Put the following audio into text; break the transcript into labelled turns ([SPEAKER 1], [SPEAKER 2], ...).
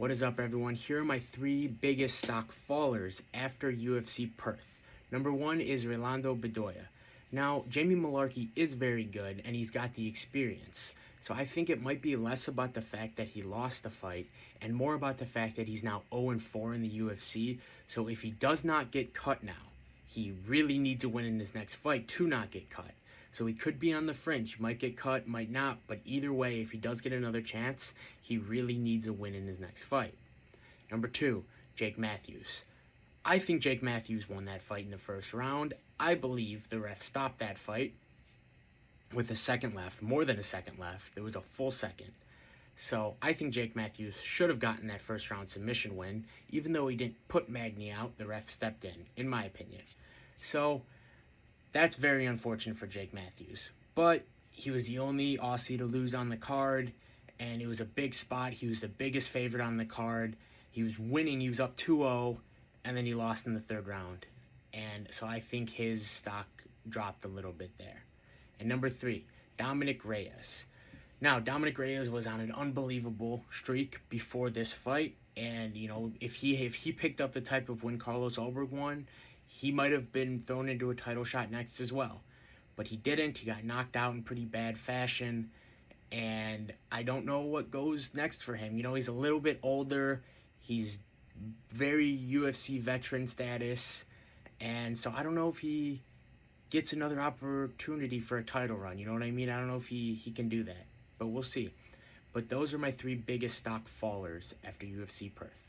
[SPEAKER 1] What is up, everyone? Here are my three biggest stock fallers after UFC Perth. Number one is Rolando Bedoya. Now, Jamie Mullarkey is very good, and he's got the experience. So I think it might be less about the fact that he lost the fight, and more about the fact that he's now 0-4 in the UFC. So if he does not get cut now, he really needs to win in his next fight to not get cut. So he could be on the fringe, might get cut, might not, but either way, if he does get another chance, he really needs a win in his next fight. Number two, Jake Matthews. I think Jake Matthews won that fight in the first round. I believe the ref stopped that fight with a second left, more than a second left. There was a full second. So I think Jake Matthews should have gotten that first round submission win. Even though he didn't put Magny out, the ref stepped in my opinion. So that's very unfortunate for Jake Matthews. But he was the only Aussie to lose on the card, and it was a big spot. He was the biggest favorite on the card. He was winning. He was up 2-0, and then he lost in the third round. And so I think his stock dropped a little bit there. And number three, Dominick Reyes. Now, Dominick Reyes was on an unbelievable streak before this fight. And, you know, if he picked up the type of win Carlos Ulberg won, he might have been thrown into a title shot next as well. But he didn't. He got knocked out in pretty bad fashion. And I don't know what goes next for him. You know, he's a little bit older. He's very UFC veteran status. And so I don't know if he gets another opportunity for a title run. You know what I mean? I don't know if he can do that. But we'll see. But those are my three biggest stock fallers after UFC Perth.